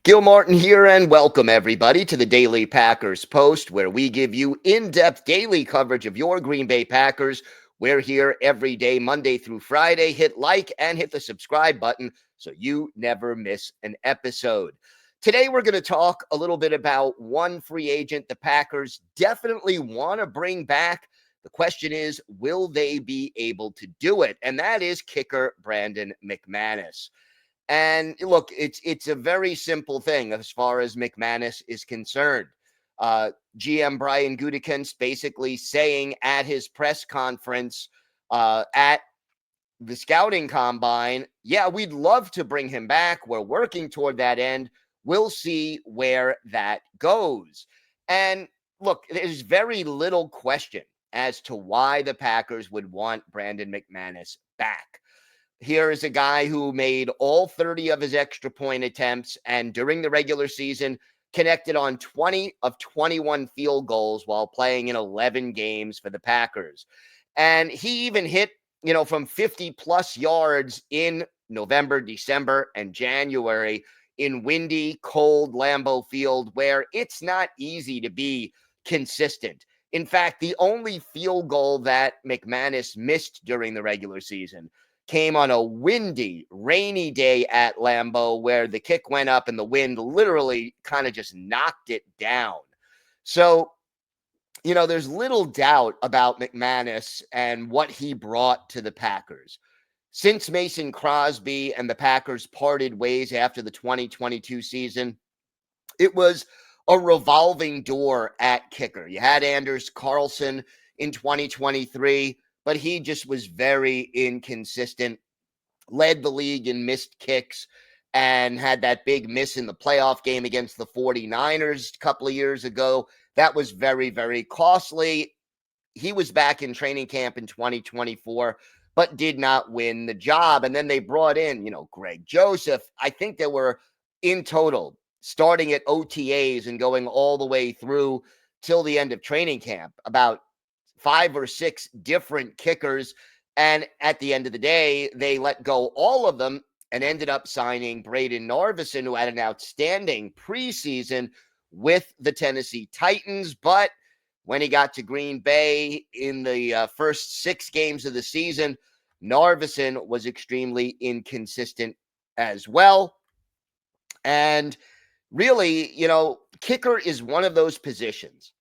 Gil Martin here, and welcome everybody to the Daily Packers Post, where we give you in-depth daily coverage of your Green Bay Packers. We're here every day, Monday through Friday. Hit like and hit the subscribe button so you never miss an episode. Today, we're going to talk a little bit about one free agent the Packers definitely want to bring back. The question is, will they be able to do it? And that is kicker Brandon McManus. And look, it's a very simple thing as far as McManus is concerned. GM Brian Gutekunst basically saying at his press conference at the scouting combine, yeah, we'd love to bring him back. We're working toward that end. We'll see where that goes. And look, there's very little question as to why the Packers would want Brandon McManus back. Here is a guy who made all 30 of his extra point attempts and during the regular season connected on 20 of 21 field goals while playing in 11 games for the Packers. And he even hit, from 50 plus yards in November, December, and January in windy, cold Lambeau Field, where it's not easy to be consistent. In fact, the only field goal that McManus missed during the regular season came on a windy, rainy day at Lambeau where the kick went up and the wind literally kind of just knocked it down. So, there's little doubt about McManus and what he brought to the Packers. Since Mason Crosby and the Packers parted ways after the 2022 season, it was a revolving door at kicker. You had Anders Carlson in 2023, but he just was very inconsistent, led the league in missed kicks, and had that big miss in the playoff game against the 49ers a couple of years ago. That was very, very costly. He was back in training camp in 2024, but did not win the job. And then they brought in, Greg Joseph. I think there were in total, starting at OTAs and going all the way through till the end of training camp, about 5 or 6 different kickers. And at the end of the day, they let go all of them and ended up signing Braden Narvison, who had an outstanding preseason with the Tennessee Titans. But when he got to Green Bay in the first 6 games of the season, Narvison was extremely inconsistent as well. And really, kicker is one of those positions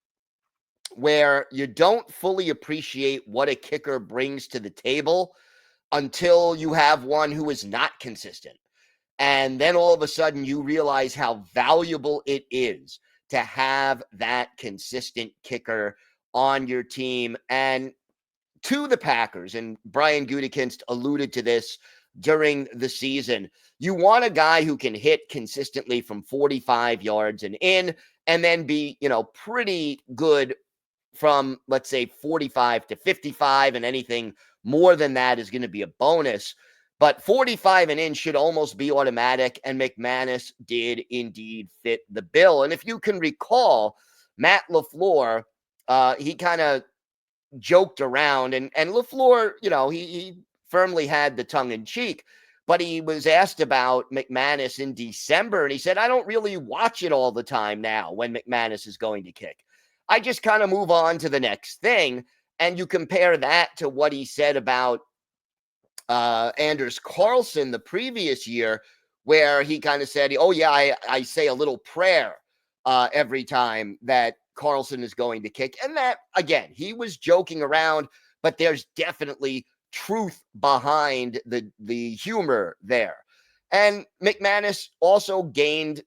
where you don't fully appreciate what a kicker brings to the table until you have one who is not consistent. And then all of a sudden you realize how valuable it is to have that consistent kicker on your team. And to the Packers, and Brian Gutekunst alluded to this during the season, you want a guy who can hit consistently from 45 yards and in, and then be, pretty good from, let's say, 45 to 55, and anything more than that is going to be a bonus. But 45 and in should almost be automatic, and McManus did indeed fit the bill. And if you can recall, Matt LaFleur, he kind of joked around, and LaFleur, he firmly had the tongue in cheek, but he was asked about McManus in December, and he said, I don't really watch it all the time now when McManus is going to kick. I just kind of move on to the next thing. And you compare that to what he said about Anders Carlson the previous year, where he kind of said, oh, yeah, I say a little prayer every time that Carlson is going to kick. And that, again, he was joking around, but there's definitely truth behind the humor there. And McManus also gained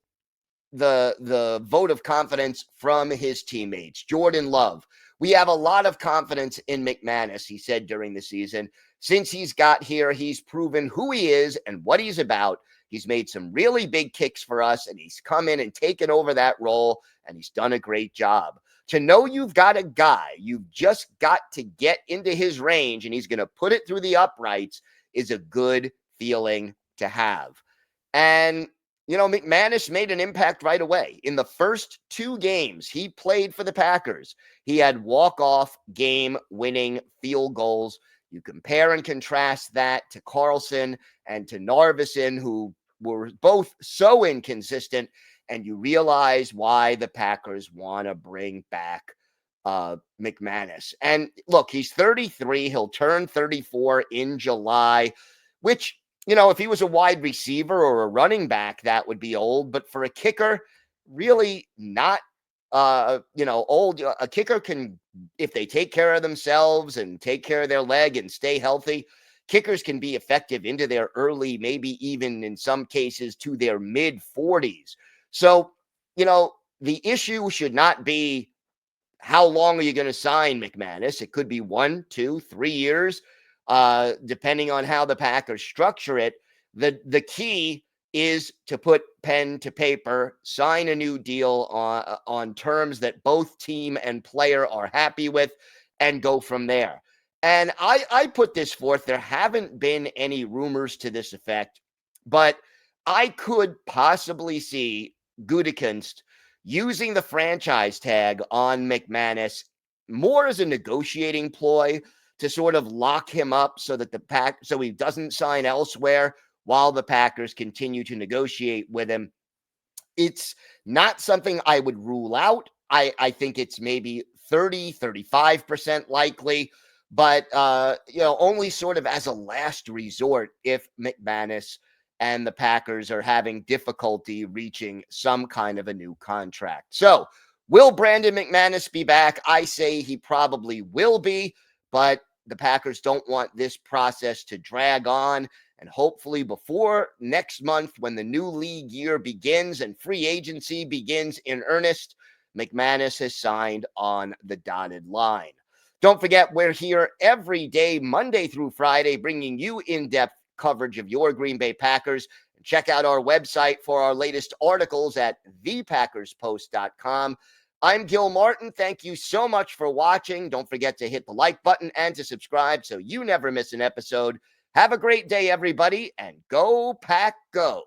the vote of confidence from his teammates. Jordan Love, we have a lot of confidence in McManus, he said during the season. Since he's got here, he's proven who he is and what he's about. He's made some really big kicks for us, and he's come in and taken over that role, and he's done a great job. To know you've got a guy, you've just got to get into his range, and he's going to put it through the uprights, is a good feeling to have. And McManus made an impact right away. In the first 2 games he played for the Packers, he had walk-off game-winning field goals. You compare and contrast that to Carlson and to Narvison, who were both so inconsistent, and you realize why the Packers want to bring back McManus. And look, he's 33. He'll turn 34 in July, which, if he was a wide receiver or a running back, that would be old. But for a kicker, really not, old. A kicker can, if they take care of themselves and take care of their leg and stay healthy, kickers can be effective into their early, maybe even in some cases to their mid 40s. So, the issue should not be how long are you going to sign McManus? It could be 1, 2, 3 years, depending on how the Packers structure it. The key is to put pen to paper, sign a new deal on terms that both team and player are happy with, and go from there. And I put this forth. There haven't been any rumors to this effect, but I could possibly see Gutekunst using the franchise tag on McManus more as a negotiating ploy to sort of lock him up so that so he doesn't sign elsewhere while the Packers continue to negotiate with him. It's not something I would rule out. I think it's maybe 30, 35% likely, but only sort of as a last resort if McManus and the Packers are having difficulty reaching some kind of a new contract. So, will Brandon McManus be back? I say he probably will be, but the Packers don't want this process to drag on. And hopefully before next month, when the new league year begins and free agency begins in earnest, McManus has signed on the dotted line. Don't forget, we're here every day, Monday through Friday, bringing you in-depth coverage of your Green Bay Packers. Check out our website for our latest articles at thepackerspost.com. I'm Gil Martin. Thank you so much for watching. Don't forget to hit the like button and to subscribe so you never miss an episode. Have a great day, everybody, and go Pack Go.